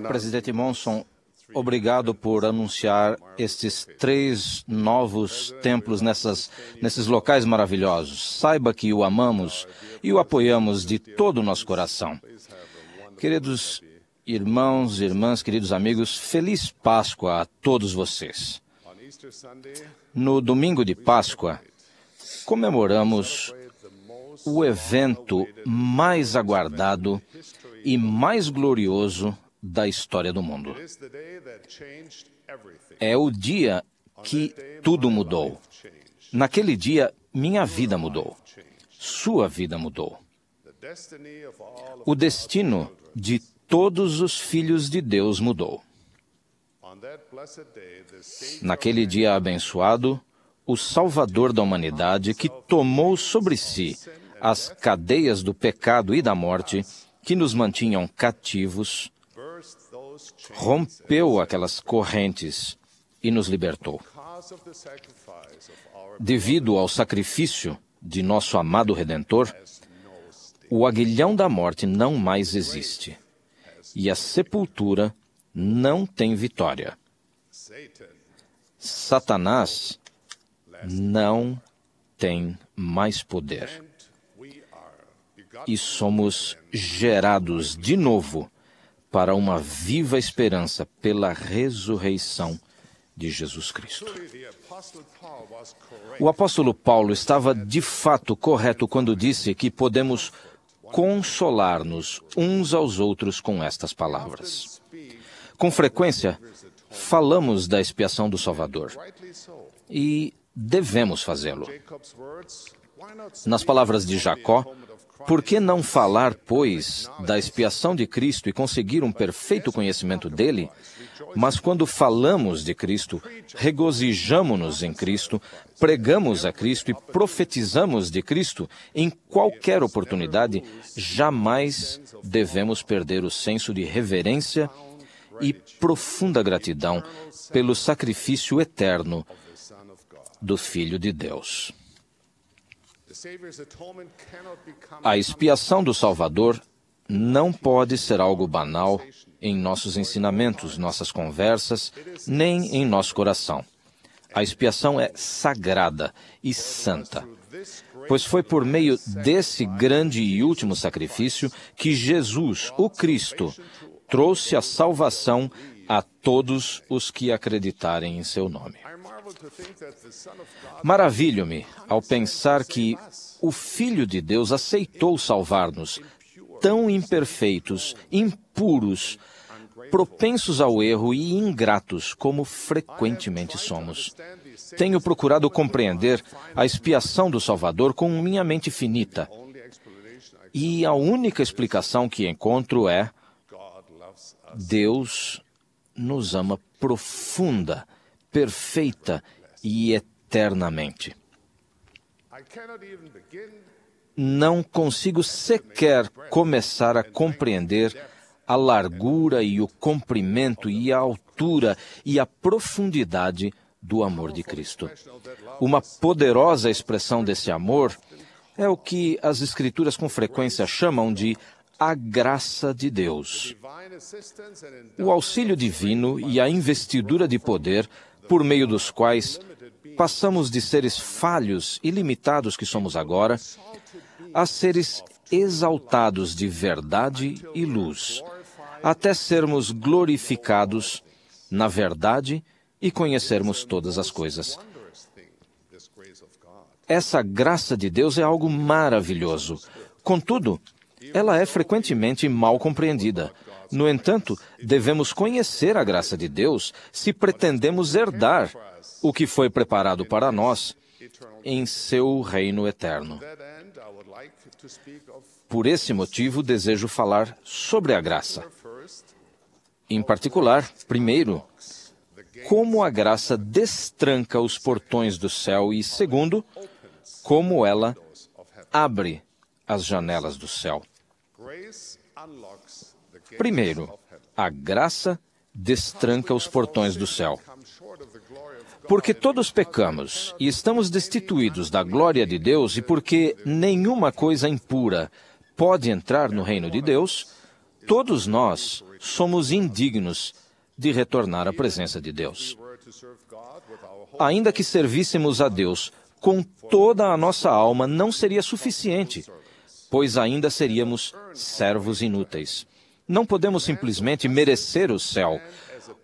Presidente Monson, obrigado por anunciar estes 3 novos templos nesses locais maravilhosos. Saiba que o amamos e o apoiamos de todo o nosso coração. Queridos irmãos e irmãs, queridos amigos, feliz Páscoa a todos vocês. No domingo de Páscoa, comemoramos o evento mais aguardado e mais glorioso da história do mundo. É o dia que tudo mudou. Naquele dia, minha vida mudou. Sua vida mudou. O destino de todos os filhos de Deus mudou. Naquele dia abençoado, o Salvador da humanidade, que tomou sobre si as cadeias do pecado e da morte, que nos mantinham cativos, rompeu aquelas correntes e nos libertou. Devido ao sacrifício de nosso amado Redentor, o aguilhão da morte não mais existe e a sepultura não tem vitória. Satanás não tem mais poder. E somos gerados de novo para uma viva esperança pela ressurreição de Jesus Cristo. O apóstolo Paulo estava de fato correto quando disse que podemos consolar-nos uns aos outros com estas palavras. Com frequência, falamos da expiação do Salvador e devemos fazê-lo. Nas palavras de Jacó, por que não falar, pois, da expiação de Cristo e conseguir um perfeito conhecimento dele? Mas quando falamos de Cristo, regozijamo-nos em Cristo, pregamos a Cristo e profetizamos de Cristo, em qualquer oportunidade, jamais devemos perder o senso de reverência e profunda gratidão pelo sacrifício eterno do Filho de Deus. A expiação do Salvador não pode ser algo banal em nossos ensinamentos, nossas conversas, nem em nosso coração. A expiação é sagrada e santa, pois foi por meio desse grande e último sacrifício que Jesus, o Cristo, trouxe a salvação a todos os que acreditarem em seu nome. Maravilho-me ao pensar que o Filho de Deus aceitou salvar-nos, tão imperfeitos, impuros, propensos ao erro e ingratos como frequentemente somos. Tenho procurado compreender a expiação do Salvador com minha mente finita. E a única explicação que encontro é: Deus nos ama profunda, perfeita e eternamente. Não consigo sequer começar a compreender a largura e o comprimento e a altura e a profundidade do amor de Cristo. Uma poderosa expressão desse amor é o que as Escrituras com frequência chamam de a graça de Deus. O auxílio divino e a investidura de poder por meio dos quais passamos de seres falhos e limitados que somos agora, a seres exaltados de verdade e luz, até sermos glorificados na verdade e conhecermos todas as coisas. Essa graça de Deus é algo maravilhoso. Contudo, ela é frequentemente mal compreendida. No entanto, devemos conhecer a graça de Deus se pretendemos herdar o que foi preparado para nós em seu reino eterno. Por esse motivo, desejo falar sobre a graça. Em particular, primeiro, como a graça destranca os portões do céu e, segundo, como ela abre as janelas do céu. Primeiro, a graça destranca os portões do céu. Porque todos pecamos e estamos destituídos da glória de Deus, e porque nenhuma coisa impura pode entrar no reino de Deus, todos nós somos indignos de retornar à presença de Deus. Ainda que servíssemos a Deus com toda a nossa alma, não seria suficiente, pois ainda seríamos servos inúteis. Não podemos simplesmente merecer o céu.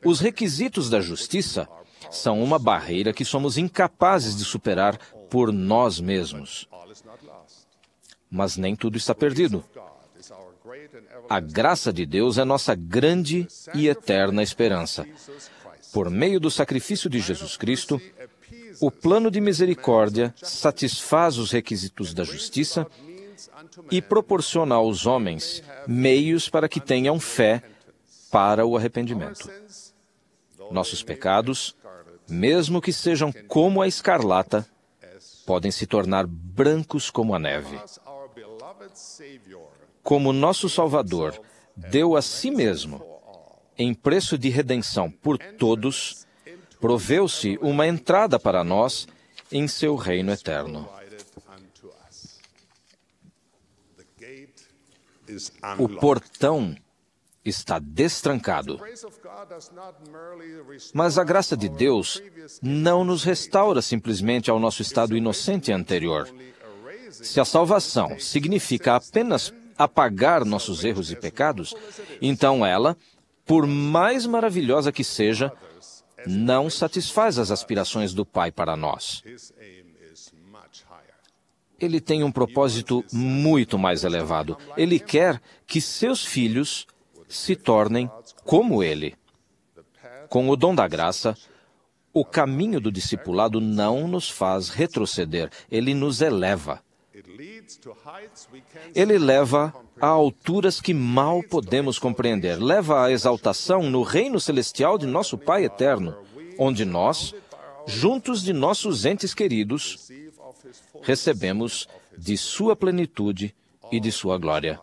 Os requisitos da justiça são uma barreira que somos incapazes de superar por nós mesmos. Mas nem tudo está perdido. A graça de Deus é nossa grande e eterna esperança. Por meio do sacrifício de Jesus Cristo, o plano de misericórdia satisfaz os requisitos da justiça e proporciona aos homens meios para que tenham fé para o arrependimento. Nossos pecados, mesmo que sejam como a escarlata, podem se tornar brancos como a neve. Como nosso Salvador deu a si mesmo em preço de redenção por todos, proveu-se uma entrada para nós em seu reino eterno. O portão está destrancado. Mas a graça de Deus não nos restaura simplesmente ao nosso estado inocente anterior. Se a salvação significa apenas apagar nossos erros e pecados, então ela, por mais maravilhosa que seja, não satisfaz as aspirações do Pai para nós. Ele tem um propósito muito mais elevado. Ele quer que seus filhos se tornem como ele. Com o dom da graça, o caminho do discipulado não nos faz retroceder, ele nos eleva. Ele leva a alturas que mal podemos compreender, leva à exaltação no reino celestial de nosso Pai eterno, onde nós, juntos de nossos entes queridos, recebemos de sua plenitude e de sua glória.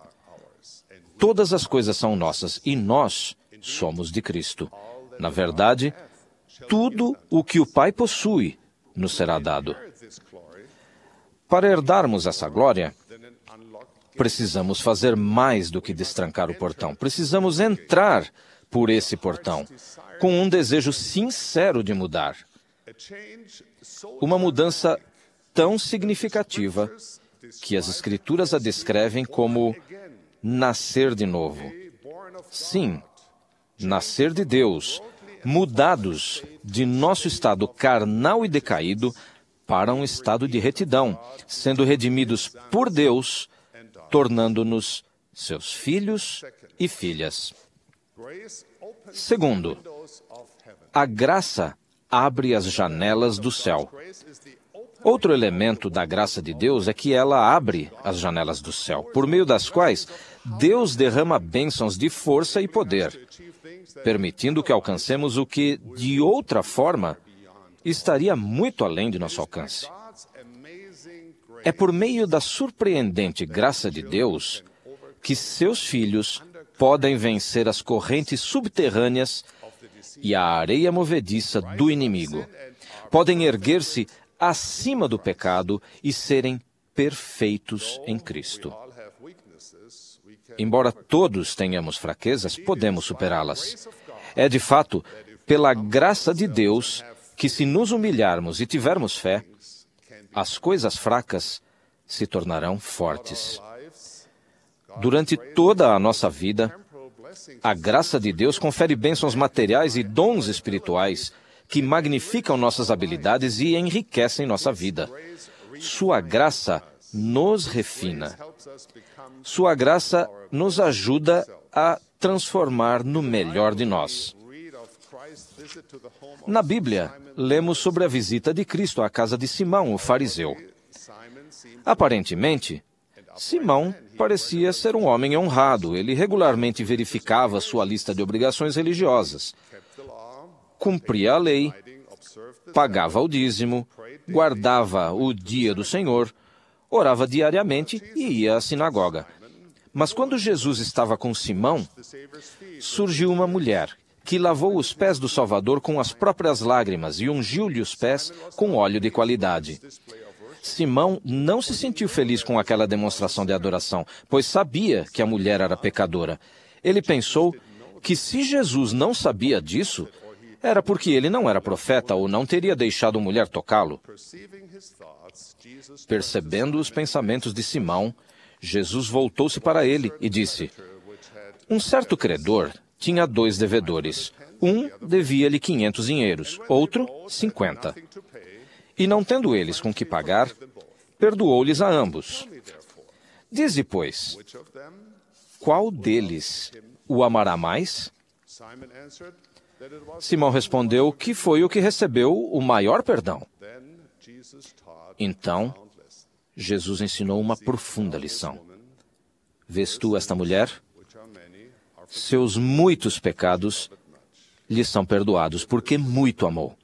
Todas as coisas são nossas e nós somos de Cristo. Na verdade, tudo o que o Pai possui nos será dado. Para herdarmos essa glória, precisamos fazer mais do que destrancar o portão. Precisamos entrar por esse portão, com um desejo sincero de mudar. Uma mudança tão significativa que as Escrituras a descrevem como nascer de novo. Sim, nascer de Deus, mudados de nosso estado carnal e decaído para um estado de retidão, sendo redimidos por Deus, tornando-nos seus filhos e filhas. Segundo, a graça abre as janelas do céu. Outro elemento da graça de Deus é que ela abre as janelas do céu, por meio das quais Deus derrama bênçãos de força e poder, permitindo que alcancemos o que, de outra forma, estaria muito além de nosso alcance. É por meio da surpreendente graça de Deus que seus filhos podem vencer as correntes subterrâneas e a areia movediça do inimigo. Podem erguer-se acima do pecado e serem perfeitos em Cristo. Embora todos tenhamos fraquezas, podemos superá-las. É de fato pela graça de Deus que, se nos humilharmos e tivermos fé, as coisas fracas se tornarão fortes. Durante toda a nossa vida, a graça de Deus confere bênçãos materiais e dons espirituais que magnificam nossas habilidades e enriquecem nossa vida. Sua graça nos refina. Sua graça nos ajuda a transformar no melhor de nós. Na Bíblia, lemos sobre a visita de Cristo à casa de Simão, o fariseu. Aparentemente, Simão parecia ser um homem honrado. Ele regularmente verificava sua lista de obrigações religiosas, cumpria a lei, pagava o dízimo, guardava o dia do Senhor, orava diariamente e ia à sinagoga. Mas quando Jesus estava com Simão, surgiu uma mulher que lavou os pés do Salvador com as próprias lágrimas e ungiu-lhe os pés com óleo de qualidade. Simão não se sentiu feliz com aquela demonstração de adoração, pois sabia que a mulher era pecadora. Ele pensou que se Jesus não sabia disso, era porque ele não era profeta ou não teria deixado a mulher tocá-lo. Percebendo os pensamentos de Simão, Jesus voltou-se para ele e disse: um certo credor tinha 2 devedores. Um devia-lhe 500 dinheiros, outro 50. E não tendo eles com que pagar, perdoou-lhes a ambos. Dize, pois, qual deles o amará mais? Simão respondeu que foi o que recebeu o maior perdão. Então, Jesus ensinou uma profunda lição. Vês tu esta mulher? Seus muitos pecados lhe são perdoados, porque muito amou.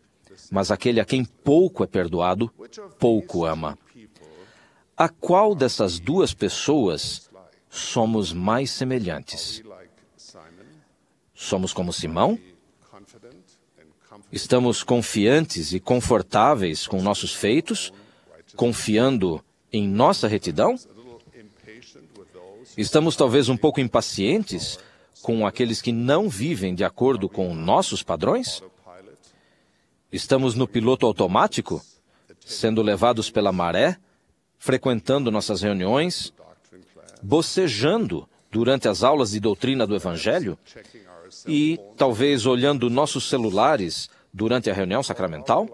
Mas aquele a quem pouco é perdoado, pouco ama. A qual dessas 2 pessoas somos mais semelhantes? Somos como Simão? Estamos confiantes e confortáveis com nossos feitos, confiando em nossa retidão? Estamos talvez um pouco impacientes com aqueles que não vivem de acordo com nossos padrões? Estamos no piloto automático, sendo levados pela maré, frequentando nossas reuniões, bocejando durante as aulas de doutrina do Evangelho e talvez olhando nossos celulares durante a reunião sacramental?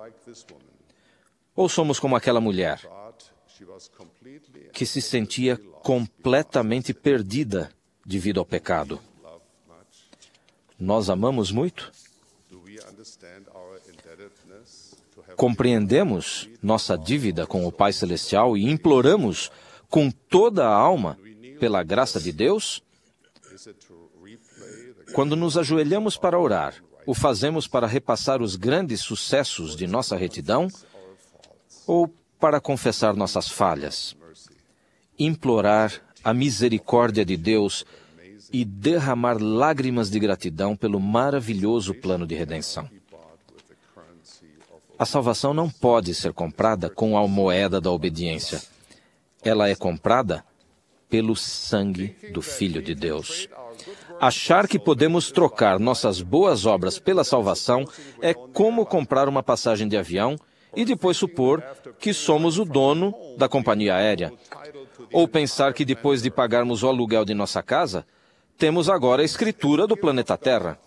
Ou somos como aquela mulher que se sentia completamente perdida devido ao pecado? Nós amamos muito? Compreendemos nossa dívida com o Pai Celestial e imploramos com toda a alma pela graça de Deus? Quando nos ajoelhamos para orar, o fazemos para repassar os grandes sucessos de nossa retidão ou para confessar nossas falhas, implorar a misericórdia de Deus e derramar lágrimas de gratidão pelo maravilhoso plano de redenção? A salvação não pode ser comprada com a moeda da obediência. Ela é comprada pelo sangue do Filho de Deus. Achar que podemos trocar nossas boas obras pela salvação é como comprar uma passagem de avião e depois supor que somos o dono da companhia aérea. Ou pensar que depois de pagarmos o aluguel de nossa casa, temos agora a escritura do planeta Terra.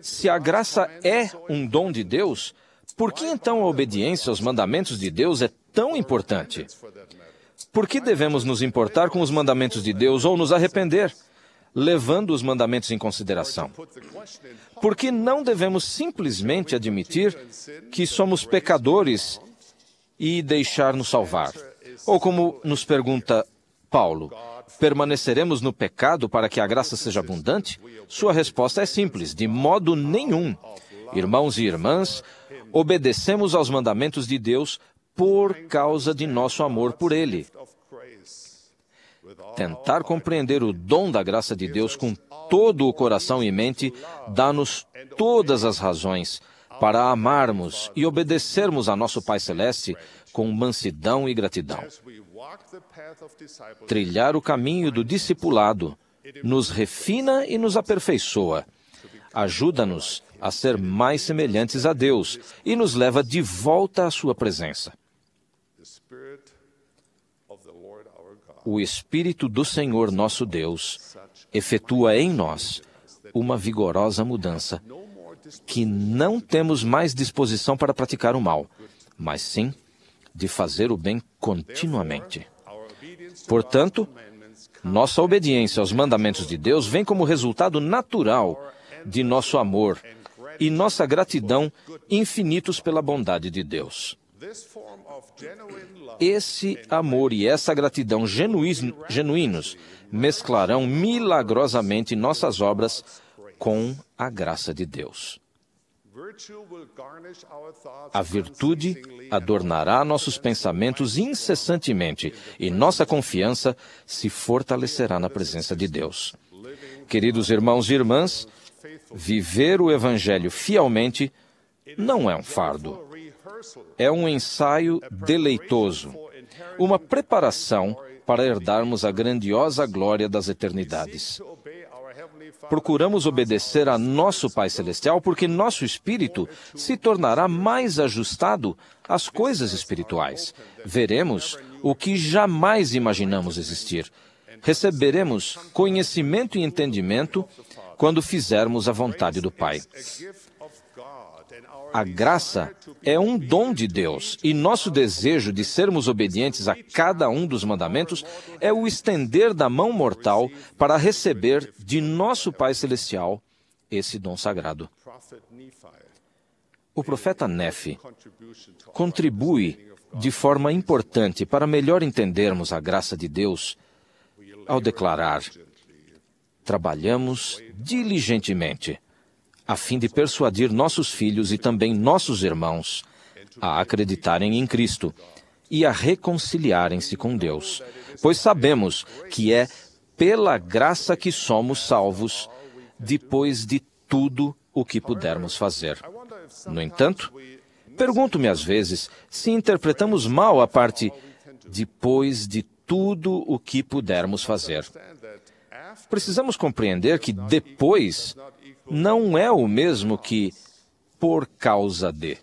Se a graça é um dom de Deus, por que então a obediência aos mandamentos de Deus é tão importante? Por que devemos nos importar com os mandamentos de Deus ou nos arrepender, levando os mandamentos em consideração? Por que não devemos simplesmente admitir que somos pecadores e deixar-nos salvar? Ou como nos pergunta Paulo, permaneceremos no pecado para que a graça seja abundante? Sua resposta é simples: de modo nenhum. Irmãos e irmãs, obedecemos aos mandamentos de Deus por causa de nosso amor por Ele. Tentar compreender o dom da graça de Deus com todo o coração e mente dá-nos todas as razões para amarmos e obedecermos a nosso Pai Celeste com mansidão e gratidão. Trilhar o caminho do discipulado nos refina e nos aperfeiçoa. Ajuda-nos a ser mais semelhantes a Deus e nos leva de volta à sua presença. O Espírito do Senhor nosso Deus efetua em nós uma vigorosa mudança, que não temos mais disposição para praticar o mal, mas sim de fazer o bem continuamente. Portanto, nossa obediência aos mandamentos de Deus vem como resultado natural de nosso amor e nossa gratidão infinitos pela bondade de Deus. Esse amor e essa gratidão genuínos mesclarão milagrosamente nossas obras com a graça de Deus. A virtude adornará nossos pensamentos incessantemente e nossa confiança se fortalecerá na presença de Deus. Queridos irmãos e irmãs, viver o Evangelho fielmente não é um fardo. É um ensaio deleitoso, uma preparação para herdarmos a grandiosa glória das eternidades. Procuramos obedecer a nosso Pai Celestial porque nosso espírito se tornará mais ajustado às coisas espirituais. Veremos o que jamais imaginamos existir. Receberemos conhecimento e entendimento quando fizermos a vontade do Pai. A graça é um dom de Deus, e nosso desejo de sermos obedientes a cada um dos mandamentos é o estender da mão mortal para receber de nosso Pai Celestial esse dom sagrado. O profeta Nefe contribui de forma importante para melhor entendermos a graça de Deus ao declarar: trabalhamos diligentemente a fim de persuadir nossos filhos e também nossos irmãos a acreditarem em Cristo e a reconciliarem-se com Deus, pois sabemos que é pela graça que somos salvos, depois de tudo o que pudermos fazer. No entanto, pergunto-me às vezes se interpretamos mal a parte depois de tudo o que pudermos fazer. Precisamos compreender que depois não é o mesmo que por causa de.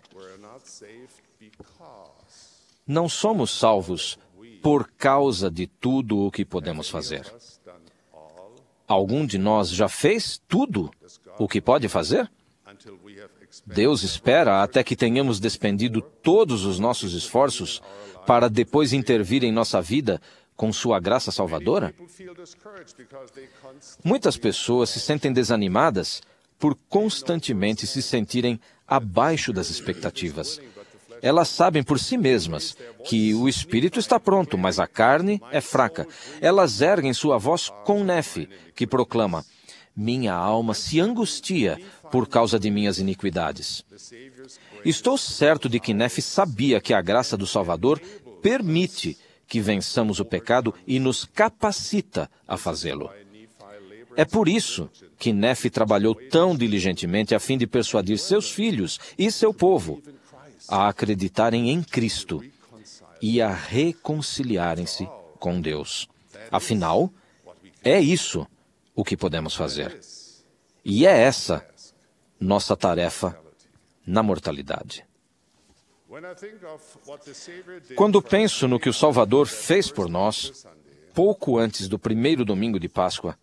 Não somos salvos por causa de tudo o que podemos fazer. Algum de nós já fez tudo o que pode fazer? Deus espera até que tenhamos despendido todos os nossos esforços para depois intervir em nossa vida com sua graça salvadora? Muitas pessoas se sentem desanimadas por constantemente se sentirem abaixo das expectativas. Elas sabem por si mesmas que o espírito está pronto, mas a carne é fraca. Elas erguem sua voz com Nefe, que proclama: minha alma se angustia por causa de minhas iniquidades. Estou certo de que Nefe sabia que a graça do Salvador permite que vençamos o pecado e nos capacita a fazê-lo. É por isso que Nefe trabalhou tão diligentemente a fim de persuadir seus filhos e seu povo a acreditarem em Cristo e a reconciliarem-se com Deus. Afinal, é isso o que podemos fazer. E é essa nossa tarefa na mortalidade. Quando penso no que o Salvador fez por nós, pouco antes do primeiro domingo de Páscoa,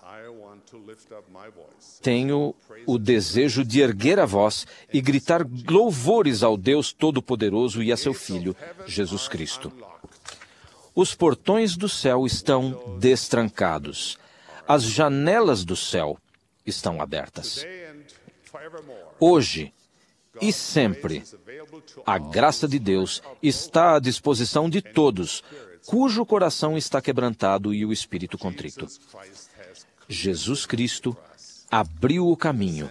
tenho o desejo de erguer a voz e gritar louvores ao Deus Todo-Poderoso e a seu Filho, Jesus Cristo. Os portões do céu estão destrancados. As janelas do céu estão abertas. Hoje e sempre, a graça de Deus está à disposição de todos, cujo coração está quebrantado e o espírito contrito. Jesus Cristo abriu o caminho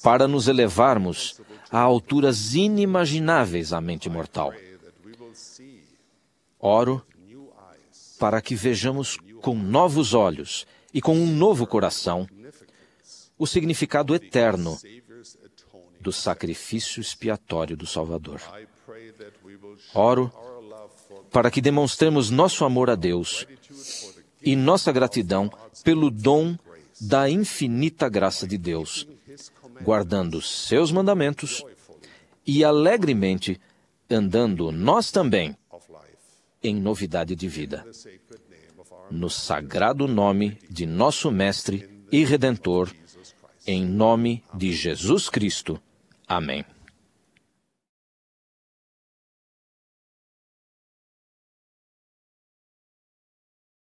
para nos elevarmos a alturas inimagináveis à mente mortal. Oro para que vejamos com novos olhos e com um novo coração o significado eterno do sacrifício expiatório do Salvador. Oro para que demonstremos nosso amor a Deus e nossa gratidão pelo dom da infinita graça de Deus, guardando seus mandamentos e alegremente andando nós também em novidade de vida. No sagrado nome de nosso Mestre e Redentor, em nome de Jesus Cristo. Amém.